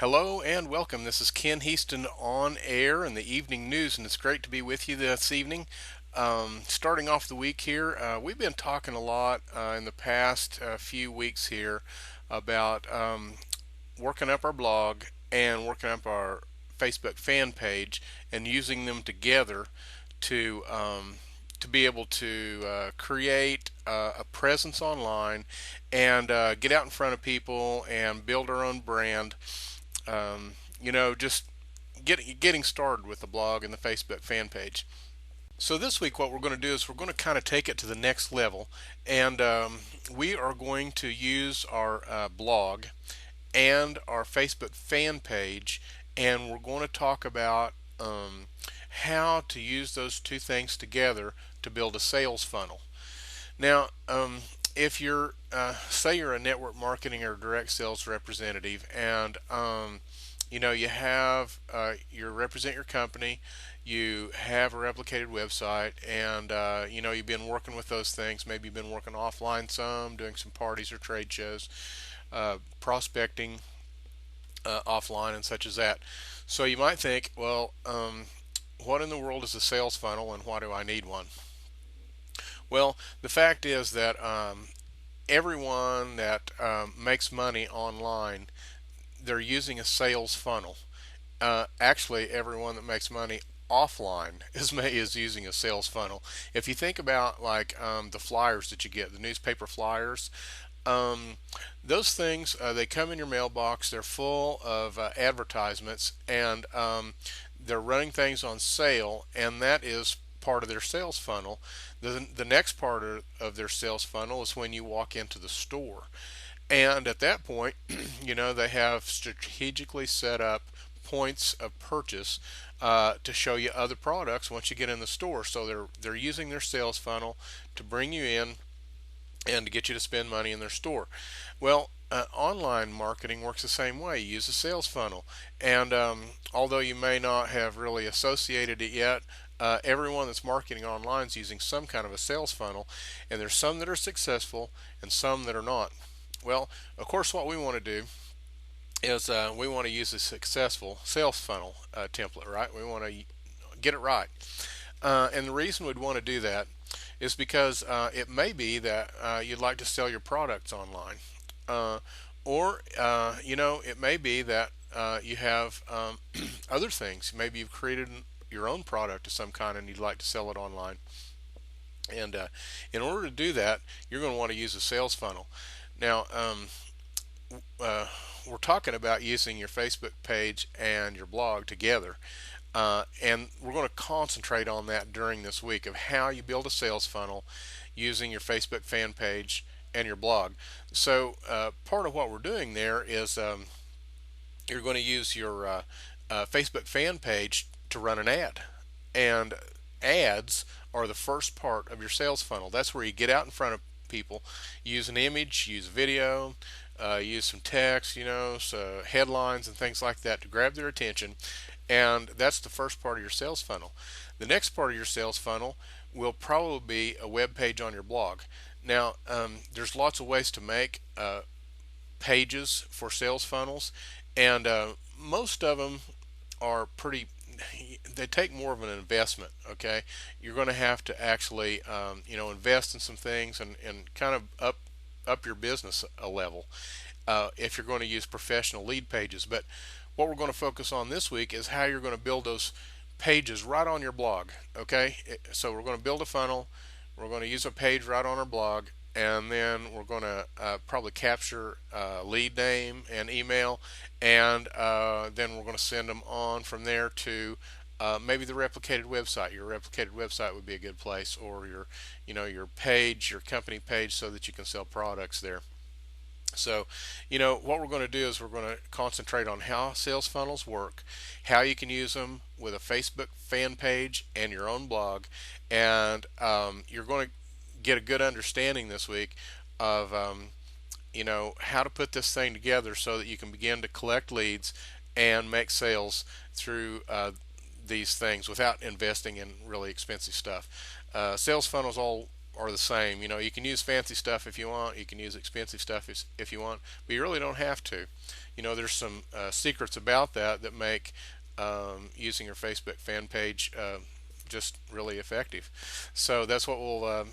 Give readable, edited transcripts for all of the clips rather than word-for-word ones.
Hello and welcome. This is Ken Heaston on air in the evening news, and it's great to be with you this evening. Starting off the week here, we've been talking a lot in the past few weeks here about working up our blog and working up our Facebook fan page and using them together to be able to create a presence online and get out in front of people and build our own brand. Just getting started with the blog and the Facebook fan page. So this week, what we're going to do is we're going to kind of take it to the next level, and we are going to use our blog and our Facebook fan page, and we're going to talk about how to use those two things together to build a sales funnel. Now, if you're, say, you're a network marketing or direct sales representative, and you have you represent your company, you have a replicated website, and you've been working with those things. Maybe you've been working offline some, doing some parties or trade shows, prospecting offline, and such as that. So you might think, well, what in the world is a sales funnel, and why do I need one? Well, the fact is that everyone that makes money online, they're using a sales funnel. Actually, everyone that makes money offline is using a sales funnel. If you think about like the flyers that you get, the newspaper flyers, um, those things they come in your mailbox. They're full of advertisements, and they're running things on sale, and that is part of their sales funnel. The next part of their sales funnel is when you walk into the store. And at that point, they have strategically set up points of purchase to show you other products once you get in the store. So they're using their sales funnel to bring you in and to get you to spend money in their store. Well, online marketing works the same way. You use a sales funnel, and although you may not have really associated it yet, everyone that's marketing online is using some kind of a sales funnel, and there's some that are successful and some that are not. Well, of course, what we want to do is we want to use a successful sales funnel template, right? We want to get it right. And the reason we'd want to do that is because it may be that you'd like to sell your products online. Or it may be that you have other things. Maybe you've created your own product of some kind and you'd like to sell it online. And in order to do that, you're going to want to use a sales funnel. Now, uh, we're talking about using your Facebook page and your blog together. And we're going to concentrate on that during this week of how you build a sales funnel using your Facebook fan page and your blog. So part of what we're doing there is you're going to use your Facebook fan page to run an ad. And ads are the first part of your sales funnel. That's where you get out in front of people, use an image, use video, use some text, so headlines and things like that to grab their attention. And that's the first part of your sales funnel. The next part of your sales funnel will probably be a web page on your blog. Now, there's lots of ways to make pages for sales funnels, and most of them are pretty. They take more of an investment. Okay, you're going to have to actually, invest in some things and kind of up your business a level if you're going to use professional lead pages. But what we're going to focus on this week is how you're going to build those pages right on your blog. Okay, so we're going to build a funnel. We're going to use a page right on our blog, and then we're going to probably capture lead name and email, and then we're going to send them on from there to maybe the replicated website. Your replicated website would be a good place, or your page, your company page, so that you can sell products there. So, what we're going to do is we're going to concentrate on how sales funnels work, how you can use them with a Facebook fan page and your own blog, and you're going to get a good understanding this week of how to put this thing together so that you can begin to collect leads and make sales through these things without investing in really expensive stuff. Sales funnels all are the same. You can use fancy stuff if you want. You can use expensive stuff if you want, but you really don't have to. there's some secrets about that that make using your Facebook fan page just really effective. So that's what we'll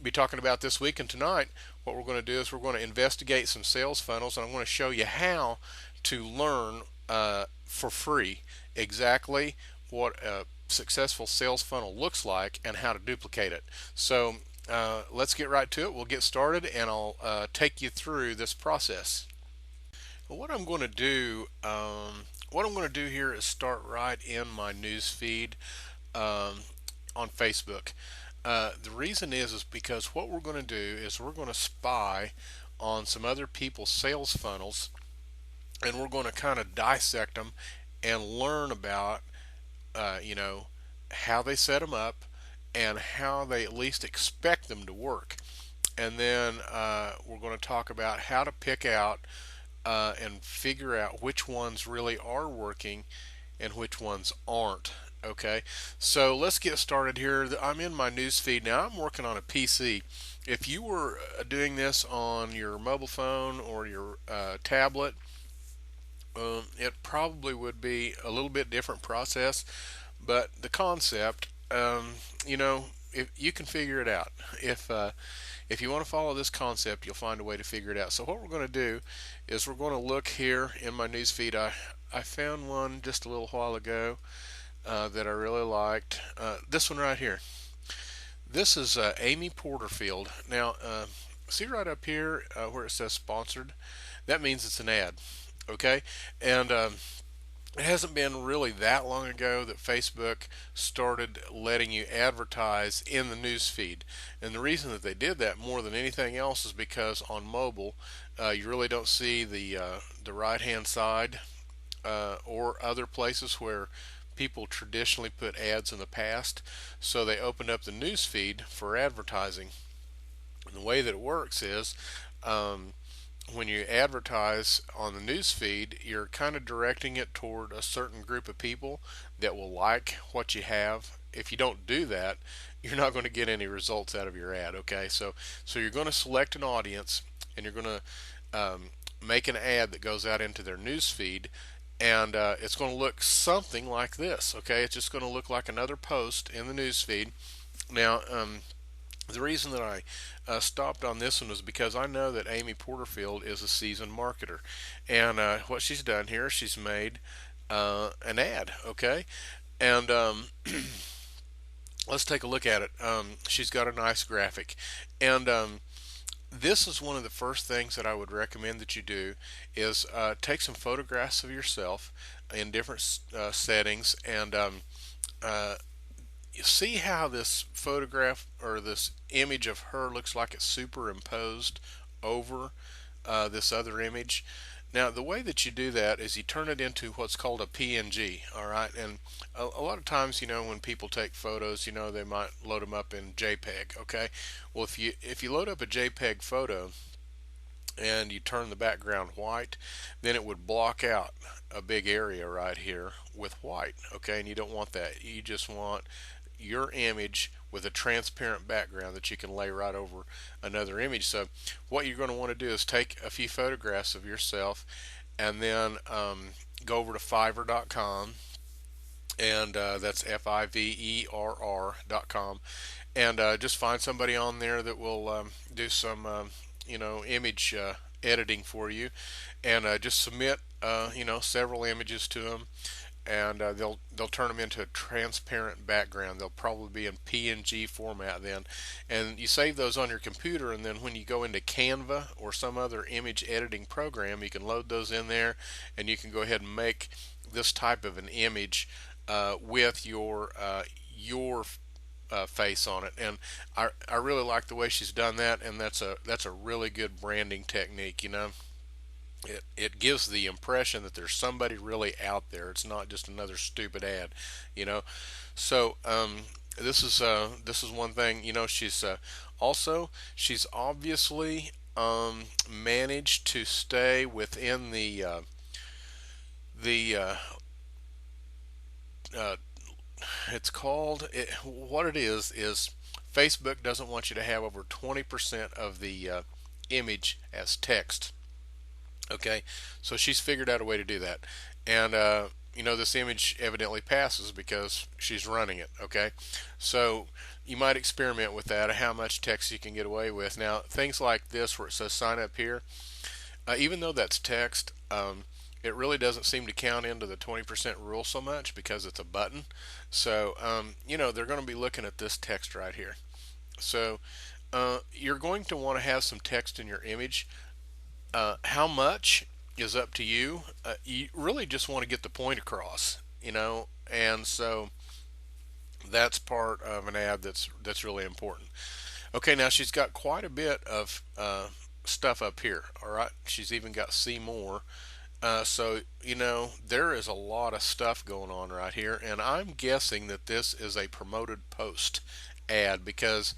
be talking about this week. And tonight, what we're going to do is we're going to investigate some sales funnels, and I'm going to show you how to learn for free exactly what a successful sales funnel looks like and how to duplicate it. So let's get right to it. We'll get started, and I'll take you through this process. What I'm going to do, here is start right in my news feed on Facebook. The reason is because what we're going to do is we're going to spy on some other people's sales funnels, and we're going to kind of dissect them and learn about, you know, how they set them up and how they at least expect them to work. And then we're going to talk about how to pick out and figure out which ones really are working and which ones aren't. Okay, so let's get started here. I'm in my news feed now. I'm working on a PC. If you were doing this on your mobile phone or your tablet, it probably would be a little bit different process, but the concept, if you can figure it out. If you want to follow this concept, you'll find a way to figure it out. So what we're going to do is we're going to look here in my newsfeed. I found one just a little while ago that I really liked. This one right here. This is Amy Porterfield. Now, see right up here where it says sponsored? That means it's an ad. Okay? And it hasn't been really that long ago that Facebook started letting you advertise in the news feed. And the reason that they did that more than anything else is because on mobile, you really don't see the right hand side or other places where people traditionally put ads in the past. So they opened up the news feed for advertising. And the way that it works is when you advertise on the news feed, you're kind of directing it toward a certain group of people that will like what you have. If you don't do that, you're not going to get any results out of your ad. Okay, so you're going to select an audience, and you're going to make an ad that goes out into their news feed, and it's going to look something like this. Okay, it's just going to look like another post in the news feed. Now, the reason that I stopped on this one was because I know that Amy Porterfield is a seasoned marketer, and what she's done here, she's made an ad. Okay, and let's take a look at it. She's got a nice graphic, and this is one of the first things that I would recommend that you do is take some photographs of yourself in different settings, and you see how this photograph or this image of her looks like it's superimposed over this other image. Now, the way that you do that is you turn it into what's called a PNG, all right? And a lot of times, when people take photos, they might load them up in JPEG, okay? Well, if you load up a JPEG photo and you turn the background white, then it would block out a big area right here with white, okay? And you don't want that. You just want your image with a transparent background that you can lay right over another image. So what you're going to want to do is take a few photographs of yourself, and then go over to Fiverr.com, and that's Fiverr.com, and just find somebody on there that will do some image editing for you, and just submit several images to them, and they'll turn them into a transparent background. They'll probably be in PNG format then, and you save those on your computer, and then when you go into Canva or some other image editing program, you can load those in there, and you can go ahead and make this type of an image with your face on it. And I really like the way she's done that, and that's a really good branding technique. It gives the impression that there's somebody really out there. It's not just another stupid ad. So this is one thing. She's obviously managed to stay within the it's called what it is Facebook doesn't want you to have over 20% of the image as text. Okay, so she's figured out a way to do that, and this image evidently passes because she's running it. Okay, so you might experiment with that, how much text you can get away with. Now, things like this where it says sign up here, even though that's text, it really doesn't seem to count into the 20% rule so much because it's a button. So, they're going to be looking at this text right here. So, you're going to want to have some text in your image. How much is up to you. You really just want to get the point across, and so that's part of an ad that's really important. Okay, now she's got quite a bit of stuff up here. All right, she's even got see more. So there is a lot of stuff going on right here, and I'm guessing that this is a promoted post ad because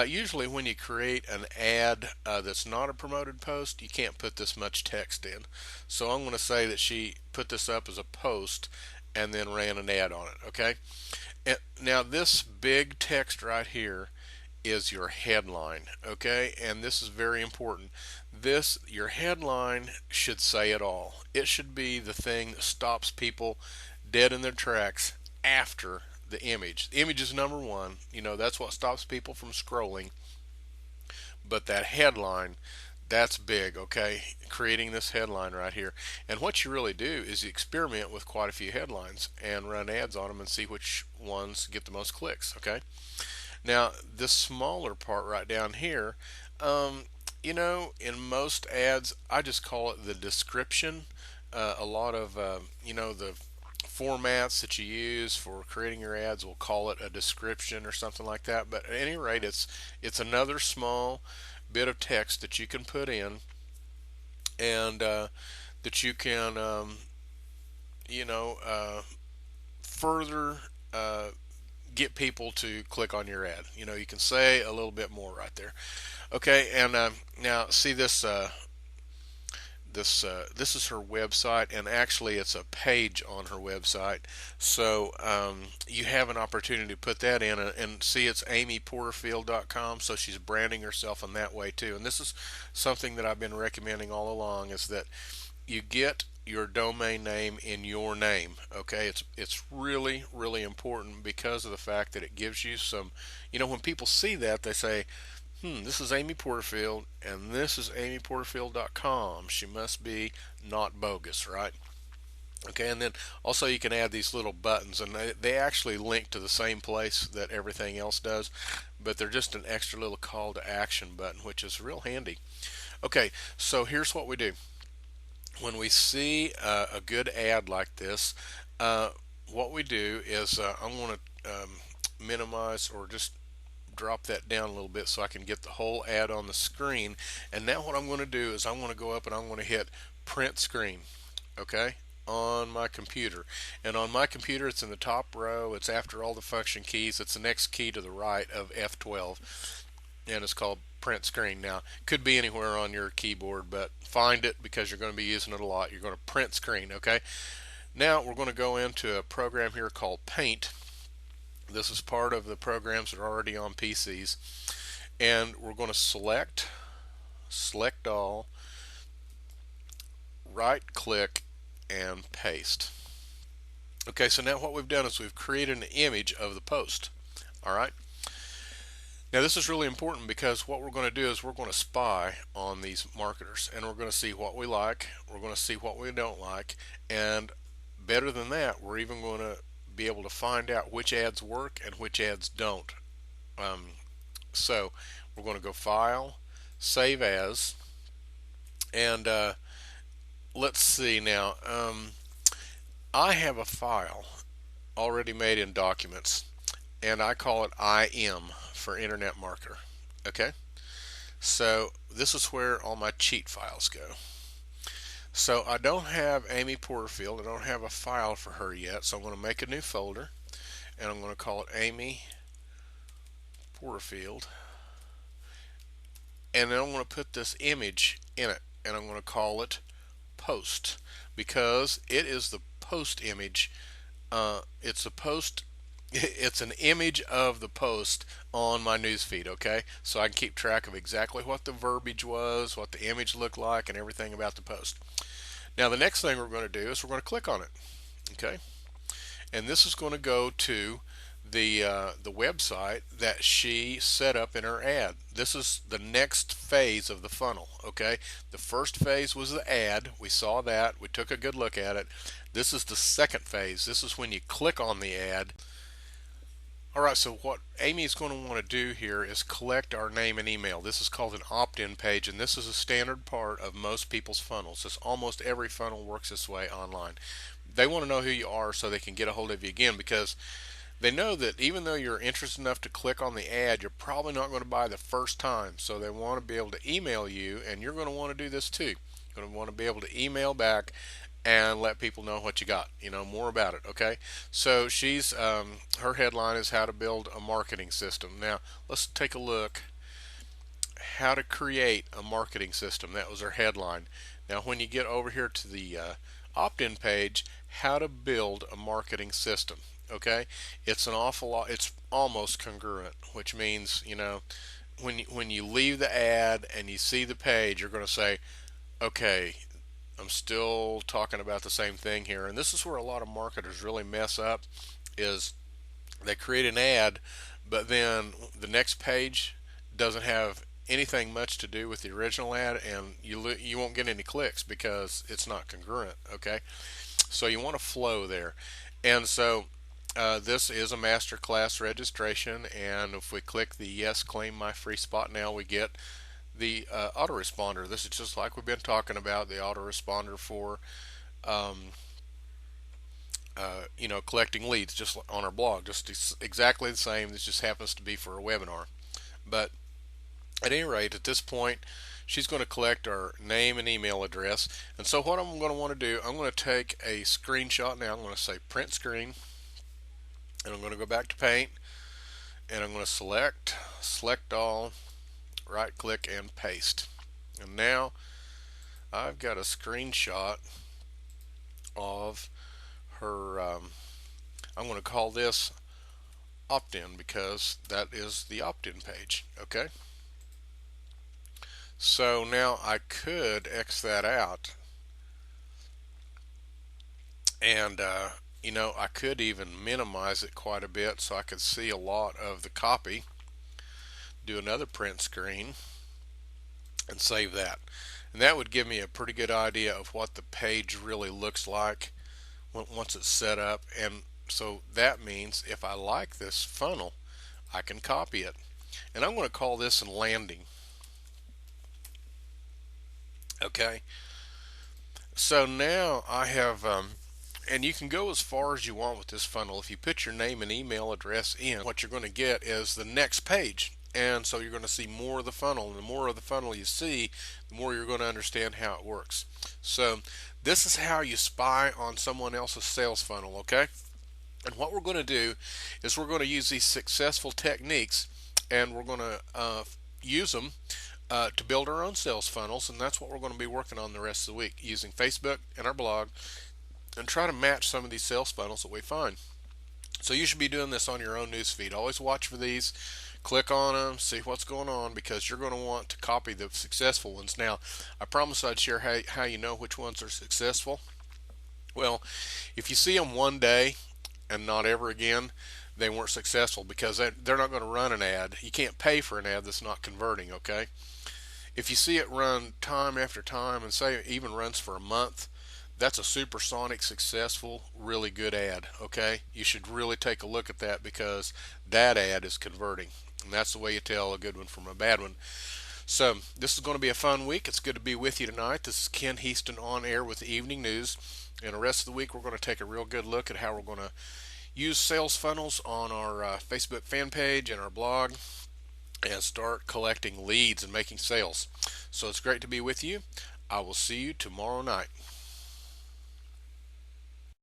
usually, when you create an ad that's not a promoted post, you can't put this much text in. So I'm going to say that she put this up as a post and then ran an ad on it. Okay. And now this big text right here is your headline. Okay, and this is very important. Your headline should say it all. It should be the thing that stops people dead in their tracks after the image. The image is number one. That's what stops people from scrolling. But that headline, that's big, okay? Creating this headline right here. And what you really do is you experiment with quite a few headlines and run ads on them and see which ones get the most clicks, okay? Now, this smaller part right down here, in most ads, I just call it the description. A lot of, the formats that you use for creating your ads will call it a description or something like that. But at any rate, it's another small bit of text that you can put in and that you can, you know, uh, further get people to click on your ad. You can say a little bit more right there. Okay, and now see this. This is her website, and actually it's a page on her website. So you have an opportunity to put that in, and see it's amyporterfield.com. So she's branding herself in that way too. And this is something that I've been recommending all along: is that you get your domain name in your name. Okay, it's really really important because of the fact that it gives you some. When people see that, they say, this is Amy Porterfield, and this is amyporterfield.com. She must be not bogus, right? Okay, and then also you can add these little buttons, and they actually link to the same place that everything else does, but they're just an extra little call to action button, which is real handy. Okay, so here's what we do. When we see a good ad like this, uh, what we do is I'm going to minimize or just drop that down a little bit so I can get the whole ad on the screen. And now what I'm going to do is I'm going to go up and I'm going to hit print screen, okay, on my computer. And on my computer, it's in the top row. It's after all the function keys. It's the next key to the right of F12, and it's called print screen. Now, it could be anywhere on your keyboard, but find it because you're going to be using it a lot. You're going to print screen, okay? Now we're going to go into a program here called Paint. This is part of the programs that are already on PCs. And we're going to select all, right click, and paste. Okay, so now what we've done is we've created an image of the post. All right. Now this is really important because what we're going to do is we're going to spy on these marketers, and we're going to see what we like, we're going to see what we don't like, and better than that, we're even going to be able to find out which ads work and which ads don't. Um, so we're going to go File, Save As, and let's see now. I have a file already made in Documents, and I call it IM for Internet Marketer. Okay, so this is where all my cheat files go. So I don't have Amy Porterfield. I don't have a file for her yet. So I'm going to make a new folder, and I'm going to call it Amy Porterfield. And then I'm going to put this image in it, and I'm going to call it Post because it is the post image. It's a post It's an image of the post on my newsfeed, okay? So I can keep track of exactly what the verbiage was, what the image looked like, and everything about the post. Now, the next thing we're going to do is we're going to click on it, okay? And this is going to go to the website that she set up in her ad. This is the next phase of the funnel, okay? The first phase was the ad. We saw that. We took a good look at it. This is the second phase. This is when you click on the ad. All right, so what Amy is going to want to do here is collect our name and email. This is called an opt-in page, and this is a standard part of most people's funnels. This almost every funnel works this way online. They want to know who you are so they can get a hold of you again, because they know that even though you're interested enough to click on the ad, you're probably not going to buy the first time. So they want to be able to email you, and you're going to want to do this too. You're going to want to be able to email back and let people know what you got, more about it. Okay, so she's her headline is how to build a marketing system. Now let's take a look how to create a marketing system. That was her headline. Now when you get over here to the opt-in page, how to build a marketing system. Okay, it's an awful lot. It's almost congruent, which means when you leave the ad and you see the page, you're going to say, okay, I'm still talking about the same thing here. And this is where a lot of marketers really mess up is they create an ad, but then the next page doesn't have anything much to do with the original ad, and you won't get any clicks because it's not congruent. Okay, so you want to flow there, and so this is a masterclass registration, and if we click the yes, claim my free spot now, we get the autoresponder. This is just like we've been talking about, the autoresponder for um, collecting leads, just on our blog, just exactly the same. This just happens to be for a webinar. But at any rate, at this point, she's going to collect our name and email address. And so what I'm going to want to do, I'm going to take a screenshot now. I'm going to say print screen, and I'm going to go back to Paint, and I'm going to select all, right click, and paste. And now I've got a screenshot of her. I'm going to call this opt-in because that is the opt-in page. Okay, so now I could X that out, and I could even minimize it quite a bit so I could see a lot of the copy. Do another print screen and save that, and that would give me a pretty good idea of what the page really looks like once it's set up. And so that means if I like this funnel, I can copy it, and I'm going to call this a landing. Okay, so now I have and you can go as far as you want with this funnel. If you put your name and email address in, what you're going to get is the next page. And so you're going to see more of the funnel. And the more of the funnel you see, the more you're going to understand how it works. So this is how you spy on someone else's sales funnel, okay? And what we're going to do is we're going to use these successful techniques, and we're going to use them to build our own sales funnels. And that's what we're going to be working on the rest of the week, using Facebook and our blog, and try to match some of these sales funnels that we find. So you should be doing this on your own newsfeed. Always watch for these, click on them, see what's going on, because you're going to want to copy the successful ones. Now, I promised I'd share how you know which ones are successful. Well, if you see them one day and not ever again, they weren't successful, because they're not going to run an ad. You can't pay for an ad that's not converting, okay? If you see it run time after time, and say it even runs for a month, that's a supersonic, successful, really good ad. Okay, you should really take a look at that, because that ad is converting, and that's the way you tell a good one from a bad one. So this is going to be a fun week. It's good to be with you tonight. This is Ken Heaston on air with the evening news, and the rest of the week we're going to take a real good look at how we're going to use sales funnels on our Facebook fan page and our blog, and start collecting leads and making sales. So it's great to be with you. I will see you tomorrow night.